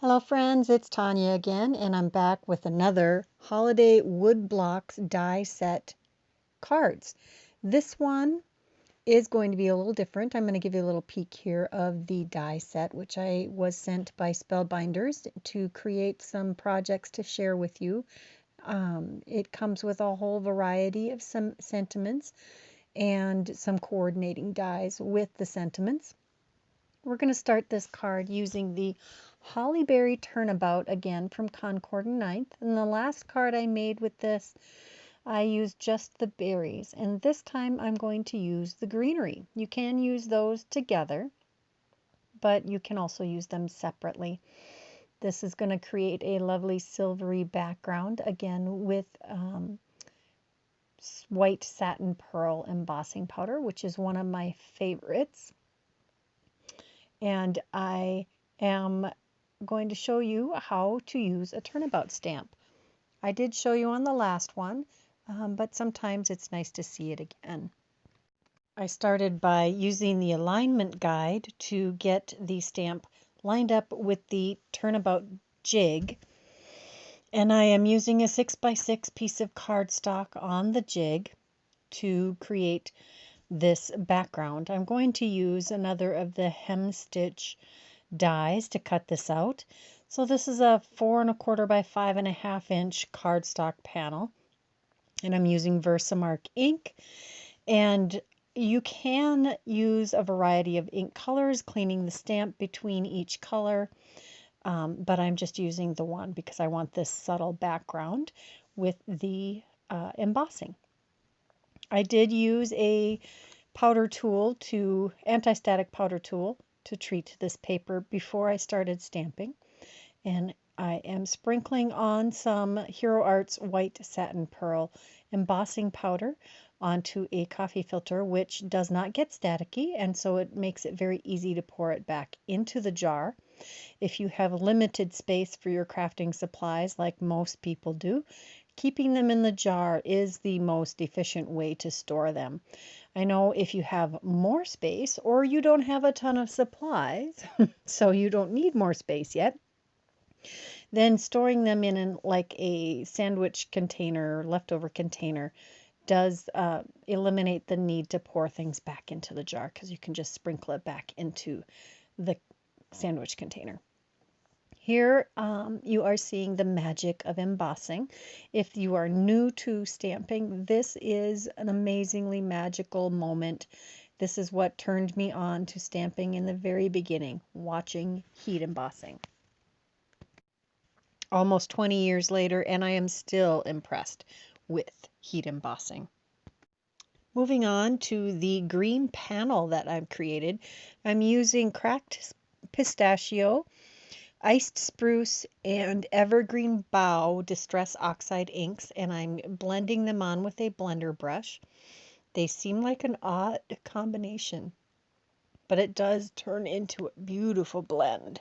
Hello friends, it's Tanya again, and I'm back with another Holiday Wood Blocks die set cards. This one is going to be a little different. I'm going to give you a little peek here of the die set, which I was sent by Spellbinders to create some projects to share with you. It comes with a whole variety of some sentiments and some coordinating dies with the sentiments. We're going to start this card using the Hollyberry Turnabout again from Concord and 9th. And the last card I made with this, I used just the berries. And this time I'm going to use the greenery. You can use those together, but you can also use them separately. This is going to create a lovely silvery background, again with white satin pearl embossing powder, which is one of my favorites. And I am going to show you how to use a turnabout stamp. I did show you on the last one, but sometimes it's nice to see it again. I started by using the alignment guide to get the stamp lined up with the turnabout jig, and I am using a 6x6 piece of cardstock on the jig to create this background. I'm going to use another of the Hemstitch dies to cut this out. So this is a 4 1/4 by 5 1/2 inch cardstock panel, and I'm using Versamark ink. And you can use a variety of ink colors, cleaning the stamp between each color, but I'm just using the one because I want this subtle background with the embossing. I did use a powder tool anti-static powder tool to treat this paper before I started stamping, and I am sprinkling on some Hero Arts white satin pearl embossing powder onto a coffee filter, which does not get staticky, and so it makes it very easy to pour it back into the jar. If you have limited space for your crafting supplies, like most people do, keeping them in the jar is the most efficient way to store them. I know if you have more space or you don't have a ton of supplies, so you don't need more space yet, then storing them in like a sandwich container, leftover container, does eliminate the need to pour things back into the jar because you can just sprinkle it back into the sandwich container. Here you are seeing the magic of embossing. If you are new to stamping, this is an amazingly magical moment. This is what turned me on to stamping in the very beginning, watching heat embossing. Almost 20 years later, and I am still impressed with heat embossing. Moving on to the green panel that I've created, I'm using cracked pistachio, iced spruce, and evergreen bough distress oxide inks, and I'm blending them on with a blender brush. They seem like an odd combination, but it does turn into a beautiful blend.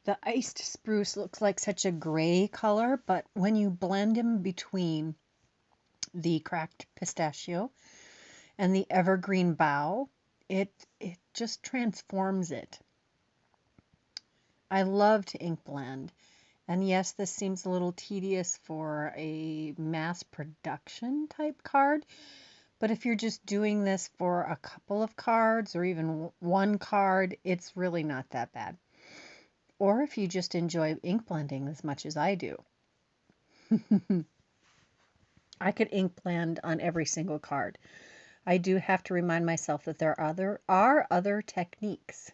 The iced spruce looks like such a gray color, but when you blend them between the cracked pistachio and the evergreen bough, it just transforms it. I love to ink blend, and yes, this seems a little tedious for a mass production type card, but if you're just doing this for a couple of cards or even one card, it's really not that bad. Or if you just enjoy ink blending as much as I do. I could ink blend on every single card. I do have to remind myself that there are other techniques.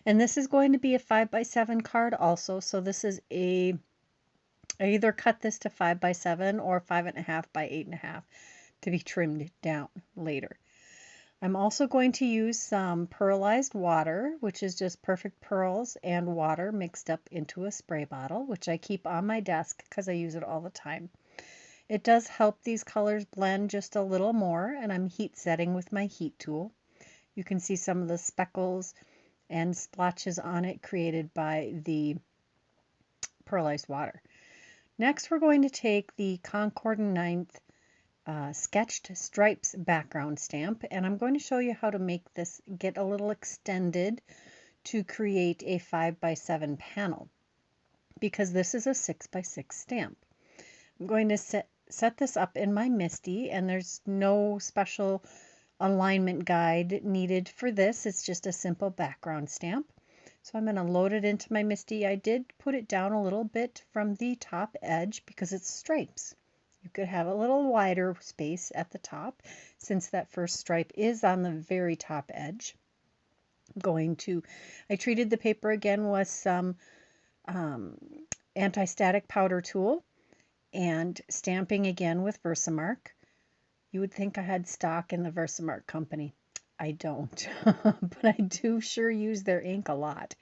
And this is going to be a 5x7 card also, so this is I either cut this to 5x7 or 5.5 by 8.5 to be trimmed down later. I'm also going to use some pearlized water, which is just perfect pearls and water mixed up into a spray bottle, which I keep on my desk because I use it all the time. It does help these colors blend just a little more, and I'm heat setting with my heat tool. You can see some of the speckles and splotches on it created by the pearlized water. Next, we're going to take the Concord and 9th sketched stripes background stamp, and I'm going to show you how to make this get a little extended to create a 5x7 panel because this is a 6x6 stamp. I'm going to set this up in my MISTI, and there's no special alignment guide needed for this. It's just a simple background stamp. So I'm going to load it into my MISTI. I did put it down a little bit from the top edge because it's stripes. You could have a little wider space at the top since that first stripe is on the very top edge. I treated the paper again with some anti-static powder tool and stamping again with Versamark. You would think I had stock in the Versamark company. I don't, but I do sure use their ink a lot.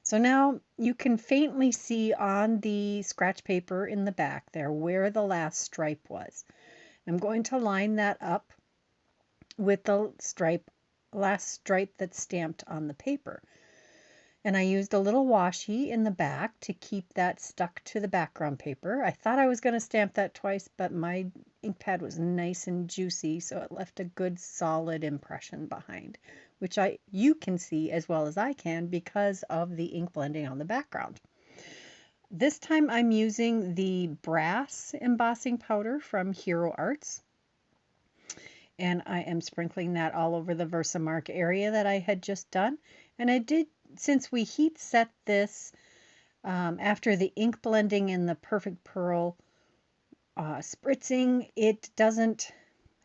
So now you can faintly see on the scratch paper in the back there where the last stripe was. I'm going to line that up with the last stripe that's stamped on the paper. And I used a little washi in the back to keep that stuck to the background paper. I thought I was going to stamp that twice, but my ink pad was nice and juicy, so it left a good solid impression behind, which you can see as well as I can because of the ink blending on the background. This time I'm using the brass embossing powder from Hero Arts, and I am sprinkling that all over the Versamark area that I had just done. And I did, since we heat set this after the ink blending and the Perfect Pearl spritzing, it doesn't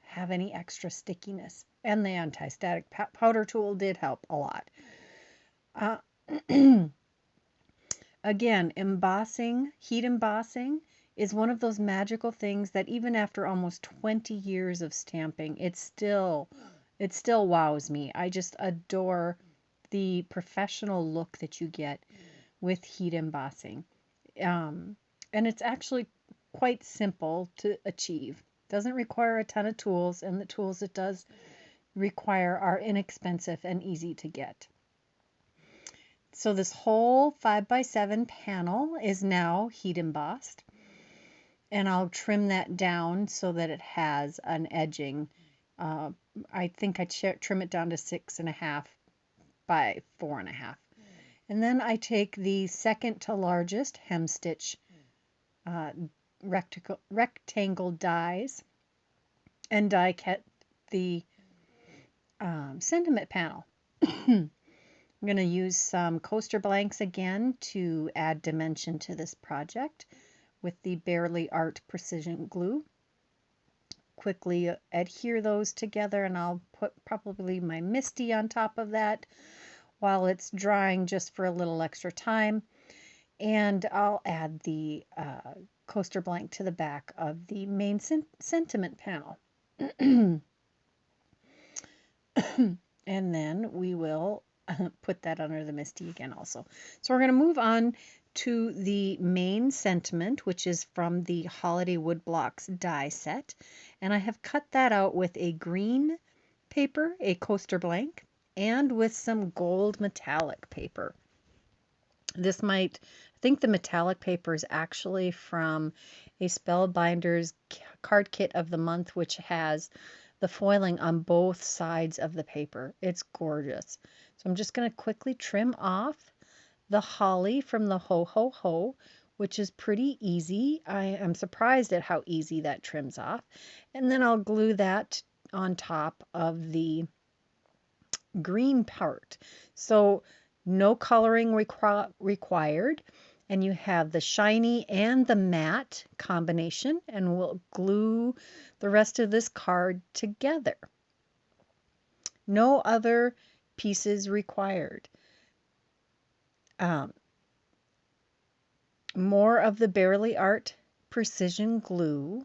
have any extra stickiness. And the anti-static powder tool did help a lot. Again, heat embossing is one of those magical things that even after almost 20 years of stamping, it still wows me. I just adore the professional look that you get with heat embossing. And it's actually quite simple to achieve. Doesn't require a ton of tools, and the tools it does require are inexpensive and easy to get. So this whole 5x7 panel is now heat embossed, and I'll trim that down so that it has an edging. I think I trim it down to 6.5 by 4.5. And then I take the second to largest Hemstitch rectangle dies and die cut the sentiment panel. I'm going to use some coaster blanks again to add dimension to this project with the Barely Art Precision Glue. Quickly adhere those together, and I'll put probably my MISTI on top of that while it's drying just for a little extra time. And I'll add the coaster blank to the back of the main sentiment panel. And then we will put that under the MISTI again also. So we're going to move on to the main sentiment, which is from the Holiday Wood Blocks die set. And I have cut that out with a green paper, a coaster blank, and with some gold metallic paper. I think the metallic paper is actually from a Spellbinders card kit of the month, which has the foiling on both sides of the paper. It's gorgeous. So I'm just going to quickly trim off the holly from the Ho Ho Ho, which is pretty easy. I am surprised at how easy that trims off. And then I'll glue that on top of the green part. So no coloring required. And you have the shiny and the matte combination, and we'll glue the rest of this card together. No other pieces required. More of the Barely Art Precision Glue,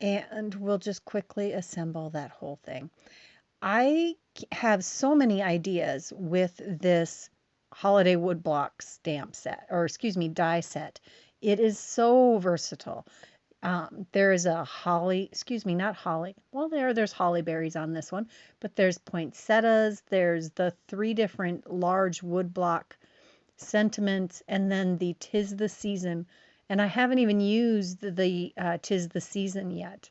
and we'll just quickly assemble that whole thing. I have so many ideas with this Holiday Wood Blocks stamp set, or excuse me, die set. It is so versatile. There is a holly, not holly. Well, there's holly berries on this one, but there's poinsettias. There's the 3 different large wood block sentiments, and then the 'Tis the Season. And I haven't even used the 'Tis the Season yet.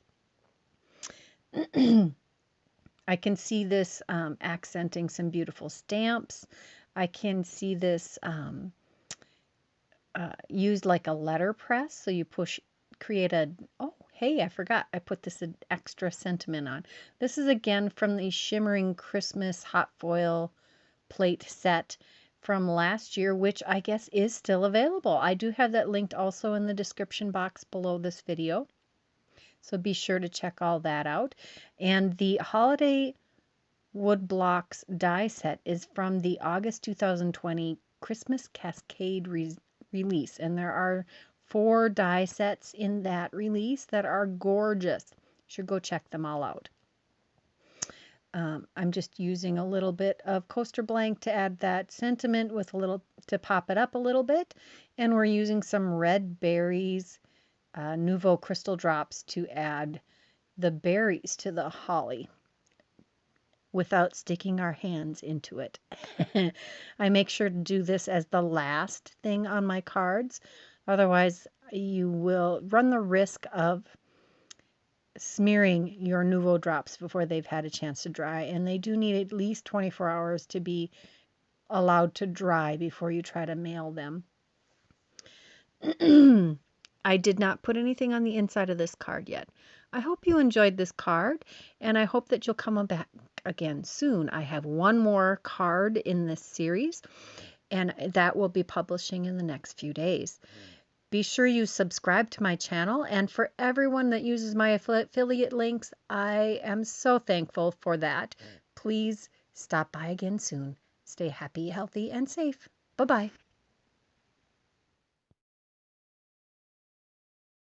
I can see this accenting some beautiful stamps. I can see this used like a letterpress. So you create a, oh, hey, I forgot. I put this extra sentiment on. This is again from the Shimmering Christmas hot foil plate set from last year, which I guess is still available. I do have that linked also in the description box below this video. So be sure to check all that out. And the Holiday Wood Blocks die set is from the August 2020 Christmas Cascade release. And there are 4 die sets in that release that are gorgeous. You should go check them all out. I'm just using a little bit of coaster blank to add that sentiment with a little, to pop it up a little bit. And we're using some red berries, Nouveau crystal drops to add the berries to the holly without sticking our hands into it. I make sure to do this as the last thing on my cards. Otherwise, you will run the risk of smearing your Nouveau drops before they've had a chance to dry. And they do need at least 24 hours to be allowed to dry before you try to mail them. I did not put anything on the inside of this card yet. I hope you enjoyed this card, and I hope that you'll come back again soon. I have one more card in this series, and that will be publishing in the next few days. Be sure you subscribe to my channel, and for everyone that uses my affiliate links, I am so thankful for that. Please stop by again soon. Stay happy, healthy, and safe. Bye-bye.